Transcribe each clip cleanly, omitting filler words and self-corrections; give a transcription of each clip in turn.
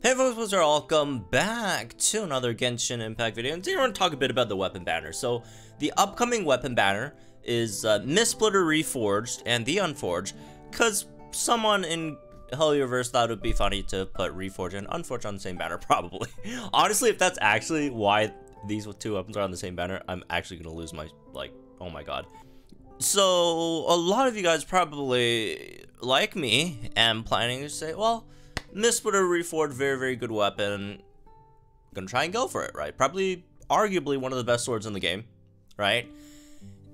Hey folks, welcome back to another Genshin Impact video, and today we're going to talk a bit about the weapon banner. So, the upcoming weapon banner is Mistsplitter Reforged and The Unforged, because someone in Helioverse thought it would be funny to put Reforged and Unforged on the same banner, probably. Honestly, if that's actually why these two weapons are on the same banner, I'm actually going to lose my, oh my god. So, a lot of you guys probably, like me, am planning to say, well, Mistsplitter Reforged, very good weapon. Gonna try and go for it, right? Probably, arguably, one of the best swords in the game, right?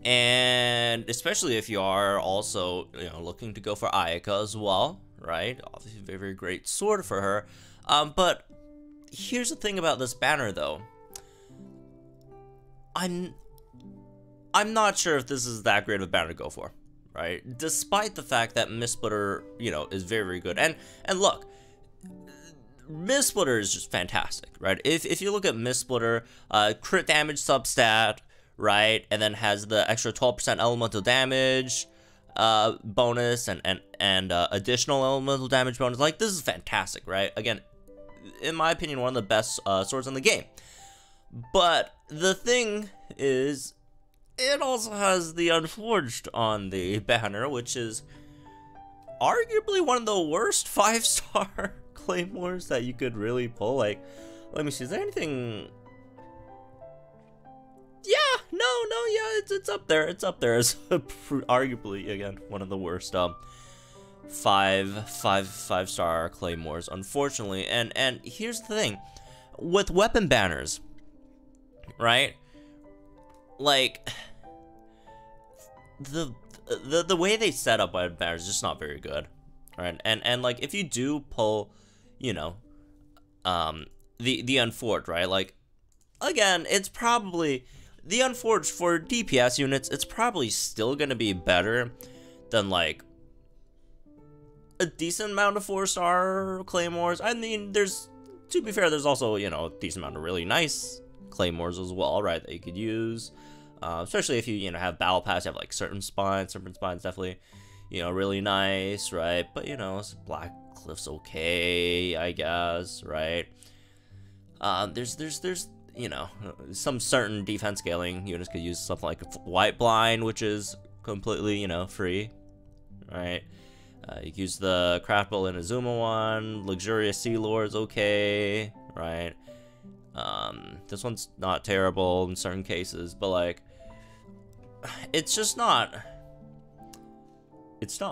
And especially if you are also, looking to go for Ayaka as well, right? Obviously, very great sword for her. But here's the thing about this banner, though. I'm not sure if this is that great of a banner to go for, right? Despite the fact that Mistsplitter, is very good. And look, Mistsplitter is just fantastic, right? If you look at Mistsplitter, crit damage substat, right, and then has the extra 12% elemental damage bonus and additional elemental damage bonus, like, this is fantastic, right? Again, in my opinion, one of the best swords in the game. But the thing is, it also has the Unforged on the banner, which is arguably one of the worst 5-star claymores that you could really pull. Like, let me see, is there anything? Yeah, it's up there. It's up there as arguably, again, one of the worst 5-star claymores, unfortunately. And here's the thing with weapon banners, right? Like, the way they set up weapon banners is just not very good, right? And like, if you do pull, the Unforged, right? Like, again, it's probably the Unforged for DPS units. It's probably still gonna be better than like a decent amount of 4-star claymores. I mean, to be fair, there's also a decent amount of really nice claymores as well, right? That you could use. Especially if you have battle pass, you have like certain spines definitely, really nice, right? But Black Cliff's okay, I guess, right? There's some certain defense scaling units could use something like White Blind, which is completely free, right? You can use the Craftable Inazuma one. Luxurious Sea Lord's okay, right? This one's not terrible in certain cases, but like, it's not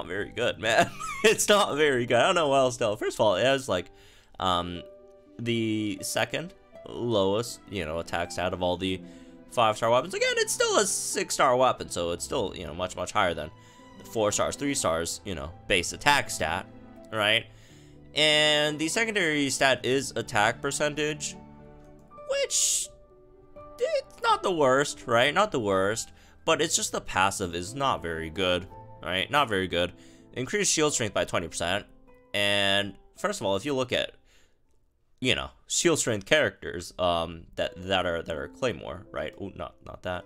very good, man. It's not very good. I don't know what else to tell. First of all, it has like the second lowest attack stat of all the 5-star weapons. Again, it's still a 6-star weapon, so it's still much higher than the 4 stars, 3 stars base attack stat, right? And the secondary stat is attack percentage, which it's not the worst, right? Not the worst, but it's just the passive is not very good, right? Not very good. Increased shield strength by 20%. And first of all, if you look at shield strength characters that are Claymore, right? Ooh, not that.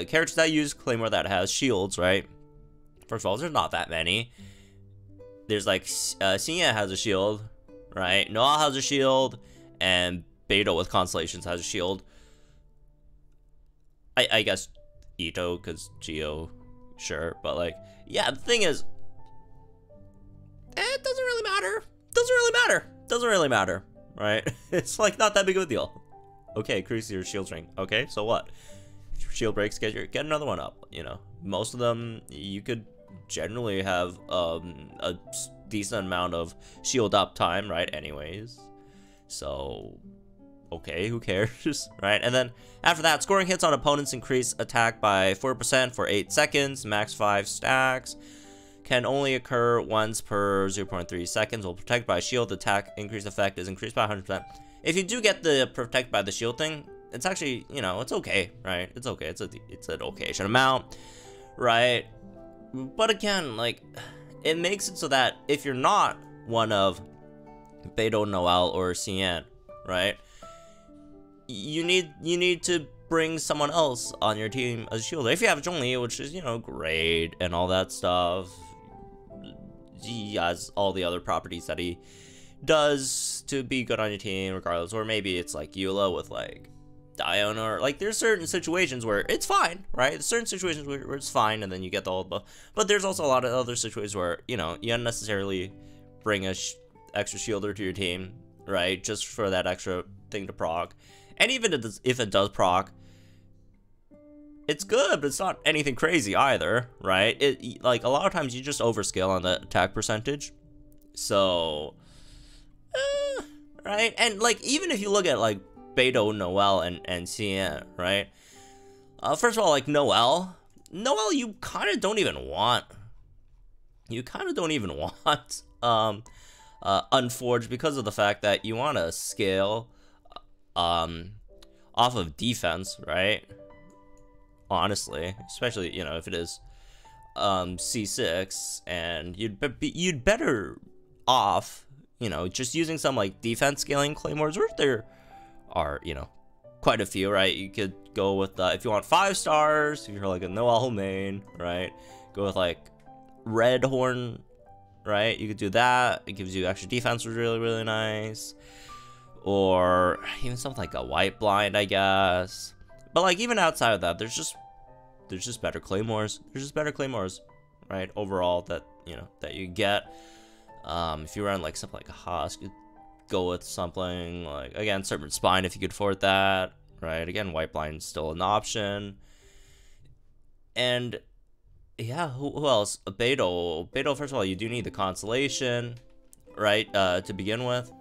Characters that use Claymore that has shields, right? First of all, there's not that many. There's like Xingye has a shield, right? Noelle has a shield, and Beidou with Constellations has a shield. I guess Ito, because Geo, sure. But like, yeah, the thing is, it doesn't really matter. Doesn't really matter, right? It's like not that big of a deal. Okay, increase your shield strength. Okay, so what? If your shield breaks, get another one up. Most of them you could generally have a decent amount of shield up time, right? Anyways, so okay, who cares, right? And then after that, scoring hits on opponents increase attack by 4% for 8 seconds, max 5 stacks. Can only occur once per 0.3 seconds. Will protect by shield. Attack increase effect is increased by 100%. If you do get the protect by the shield thing, it's actually, it's okay, right? It's okay. It's an okay-ish amount, right? But again, like, it makes it so that if you're not one of Beidou, Noelle, or Xingye, right, you need to bring someone else on your team as a shielder. If you have Zhongli, which is great and all that stuff, he has all the other properties that he does to be good on your team regardless, or maybe it's like Eula with like Diona, or like there's certain situations where it's fine, right? There's certain situations where it's fine and then you get the old buff, but there's also a lot of other situations where, you know, you unnecessarily bring a extra shielder to your team, right? Just for that extra thing to proc. And even if it does proc, it's good, but it's not anything crazy either, right? It, like, a lot of times you just overscale on the attack percentage. So, right? And, like, even if you look at, like, Beidou, Noelle, and Xian, right? First of all, like, Noelle, you kind of don't even want. You kind of don't even want Unforged, because of the fact that you want to scale off of defense, right? Honestly, especially, you know, if it is C6, and you'd better off, you know, just using some like defense scaling claymores, or there are, you know, quite a few, right? You could go with if you want 5 stars, if you're like a Noelle main, right? Go with like Red Horn, right? You could do that. It gives you extra defense, which is really, really nice. Or even something like a White Blind, I guess. But like even outside of that, there's just better claymores. There's just better claymores, right? Overall, that, you know, that you get. If you run like something like a Husk, you go with something like, again, Serpent Spine if you could afford that, right? Again, White Blind is still an option. And yeah, who else? Beidou, first of all, you do need the constellation, right? To begin with.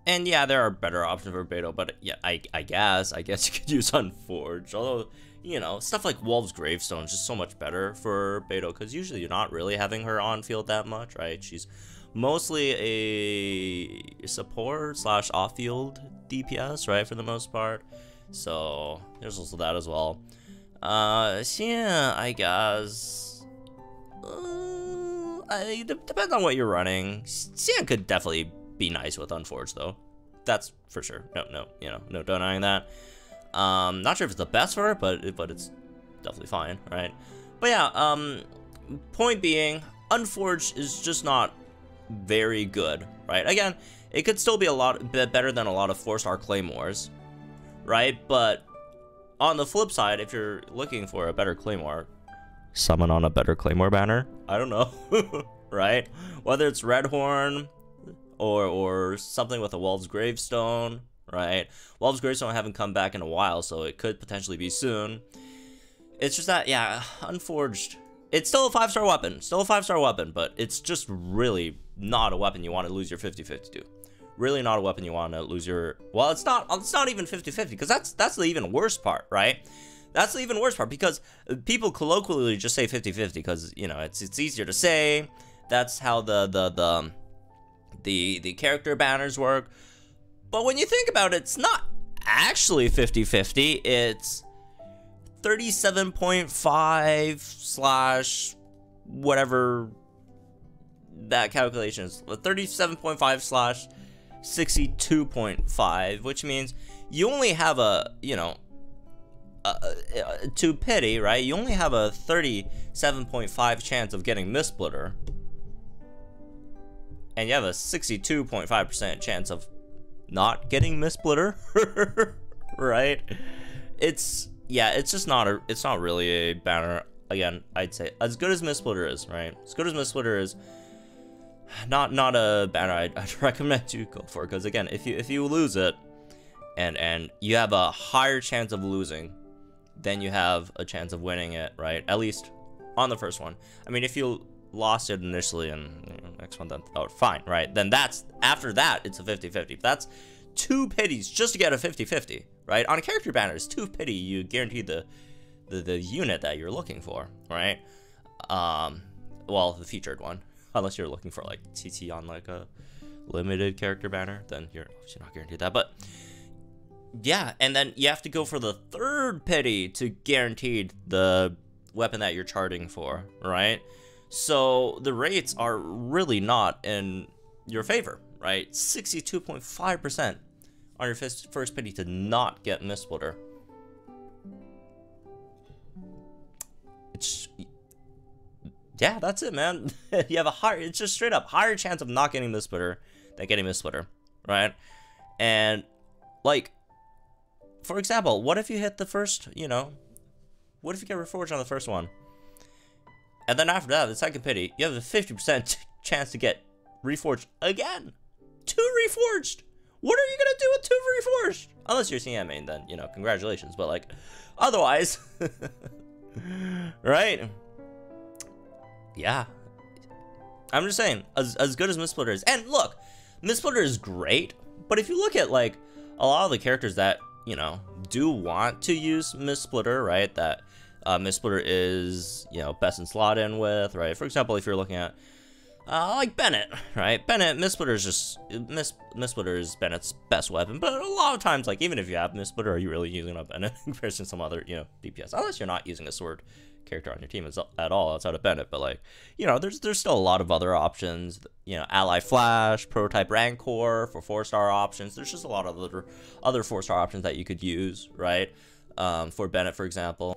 And yeah, there are better options for Beidou, but yeah, I guess you could use Unforged. Although, you know, stuff like Wolf's Gravestone is just so much better for Beidou, because usually you're not really having her on field that much, right? She's mostly a support / off field DPS, right, for the most part. So there's also that as well. So yeah, I guess. It depends on what you're running. Xian could definitely be nice with Unforged, though. That's for sure. No, you know, no denying that. Not sure if it's the best for her, but it's definitely fine, right? But yeah, point being, Unforged is just not very good, right? Again, it could still be a lot better than a lot of 4-star claymores, right? But on the flip side, if you're looking for a better claymore, summon on a better claymore banner. I don't know, right? Whether it's Red Horn or something with a Wolf's Gravestone, right? Wolf's Gravestone haven't come back in a while, so it could potentially be soon. It's just that, yeah, Unforged, it's still a 5-star weapon, but it's just really not a weapon you want to lose your 50-50 to. Really not a weapon you want to lose your, well, it's not even 50-50, because that's the even worse part, right? That's the even worse part, because people colloquially just say 50-50 because, you know, it's easier to say. That's how the character banners work. But when you think about it, it's not actually 50-50. It's 37.5 / whatever that calculation is. 37.5 / 62.5, which means you only have a, you know, to pity, right? You only have a 37.5 chance of getting Mistsplitter, and you have a 62.5% chance of not getting Mistsplitter, right? It's just not it's not really a banner. Again, I'd say as good as Mistsplitter is, right? As good as Mistsplitter is, not a banner I'd recommend you go for, because again, if you lose it, and you have a higher chance of losing than you have a chance of winning it, right? At least on the first one. I mean, if you lost it initially and, you know, next one, then fine, right? Then that's, after that, it's a 50-50. That's 2 pities just to get a 50-50, right? On a character banner, it's 2 pity. You guarantee the unit that you're looking for, right? Well, the featured one, unless you're looking for like TT on like a limited character banner, then you're obviously not guaranteed that. But yeah, and then you have to go for the 3rd pity to guarantee the weapon that you're charting for, right? So the rates are really not in your favor, right? 62.5% on your first pity to not get Mistsplitter. It's, yeah, that's it, man. You have a higher, it's just straight up higher chance of not getting Mistsplitter than getting Mistsplitter, right? And, like, for example, what if you hit the first, you know, what if you get Reforged on the first one? And then after that, the second pity, you have a 50% chance to get Reforged again. 2 Reforged! What are you gonna do with 2 Reforged? Unless you're CM main, then, you know, congratulations. But, like, otherwise, right? Yeah. I'm just saying, as good as Mistsplitter is, and look, Mistsplitter is great, but if you look at, like, a lot of the characters that, you know, do want to use Mistsplitter, right, that Mistsplitter is, you know, best in slot in with, right? For example, if you're looking at, like Bennett, right? Bennett, Mistsplitter is just, Mistsplitter is Bennett's best weapon, but a lot of times, like, even if you have Mistsplitter, are you really using a Bennett in comparison to some other, you know, DPS? Unless you're not using a sword character on your team at all outside of Bennett, but, like, you know, there's still a lot of other options, you know, Ally Flash, Prototype Rancor for 4-star options. There's just a lot of other 4-star options that you could use, right? For Bennett, for example.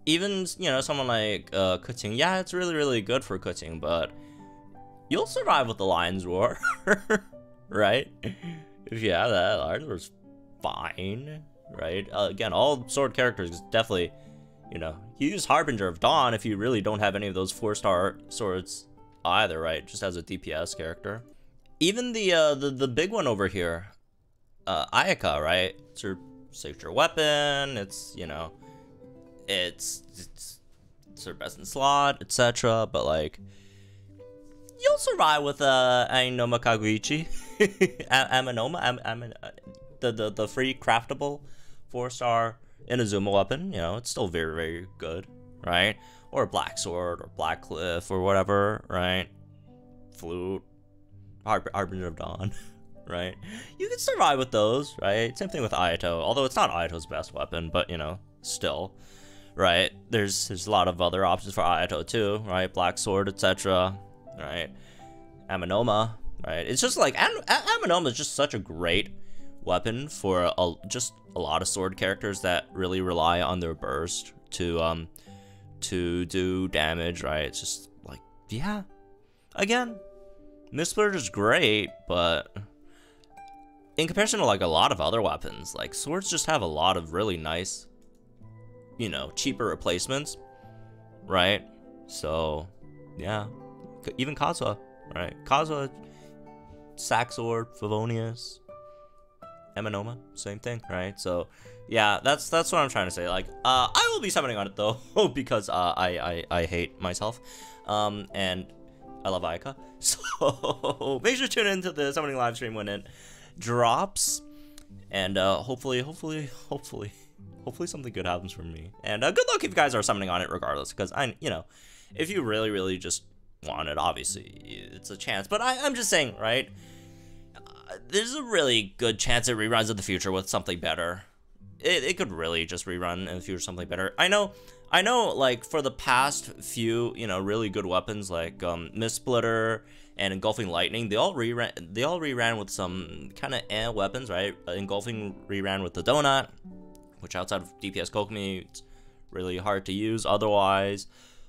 Even, you know, someone like Kuting, yeah, it's really, really good for Kuting, but you'll survive with the Lion's Roar, right? If you have that, Lion's Roar's fine, right? Again, all sword characters definitely, you know, you use Harbinger of Dawn if you really don't have any of those 4-star swords either, right? Just as a DPS character. Even the big one over here, Ayaka, right? It's her signature weapon. It's, you know, it's her best in slot, etc. But, like, you'll survive with Ainoma Kaguichi, Aminoma, the free craftable 4-star Inazuma weapon. You know, it's still very, very good, right? Or Black Sword, or Black Cliff, or whatever, right? Flute, Harbinger of Dawn, right? You can survive with those, right? Same thing with Ayato, although it's not Ayato's best weapon, but, you know, still, right? There's a lot of other options for Ayato too, right? Black Sword, etc., right? Aminoma, right? It's just like Aminoma is just such a great weapon for just a lot of sword characters that really rely on their burst to do damage, right? It's just like, yeah. Again, Mistsplitter is great, but in comparison to, like, a lot of other weapons, like, swords just have a lot of really nice, you know, cheaper replacements, right? So, yeah. Even Kazuha, right? Kazuha, Sack Sword, Favonius, Aminoma, same thing, right? So, yeah, that's what I'm trying to say. Like, I will be summoning on it though, because I hate myself, and I love Ayaka. So make sure to tune into the summoning live stream when it drops, and hopefully something good happens for me. And good luck if you guys are summoning on it, regardless, because you know, if you really just want it, obviously it's a chance. But I'm just saying, right? There's a really good chance it reruns in the future with something better. It could really just rerun in the future something better. I know, like, for the past few, you know, really good weapons like Mistsplitter and Engulfing Lightning, they all reran with some kind of weapons, right? Engulfing reran with the Donut, which outside of DPS Kokomi, it's really hard to use otherwise.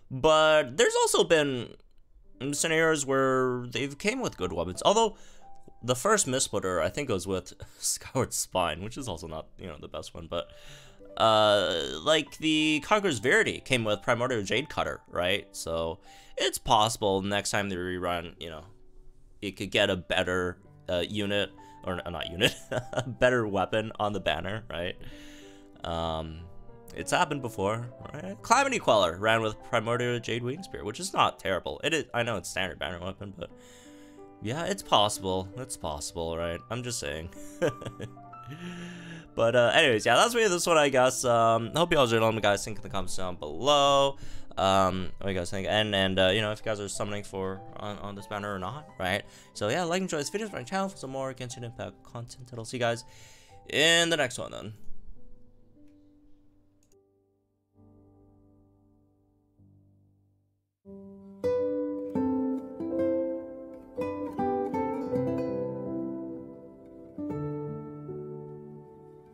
But there's also been scenarios where they've came with good weapons, although the first Mistsplitter, I think, was with Skyward Spine, which is also not, you know, the best one, but like the Conqueror's Verity came with Primordial Jade Cutter, right? So it's possible next time they rerun, you know, it could get a better unit, or not unit, a better weapon on the banner, right? It's happened before, right? Calamity Queller ran with Primordial Jade Wing Spear, which is not terrible. It is, I know it's standard banner weapon, but yeah, it's possible. It's possible, right? I'm just saying. But anyways, yeah, that's really this one, I guess. Hope you all enjoyed. Let me guys think in the comments down below. What do you guys think? And you know, if you guys are summoning for on this banner or not, right? So yeah, like and enjoy this video, subscribe to my channel for some more Genshin Impact content. And I'll see you guys in the next one then.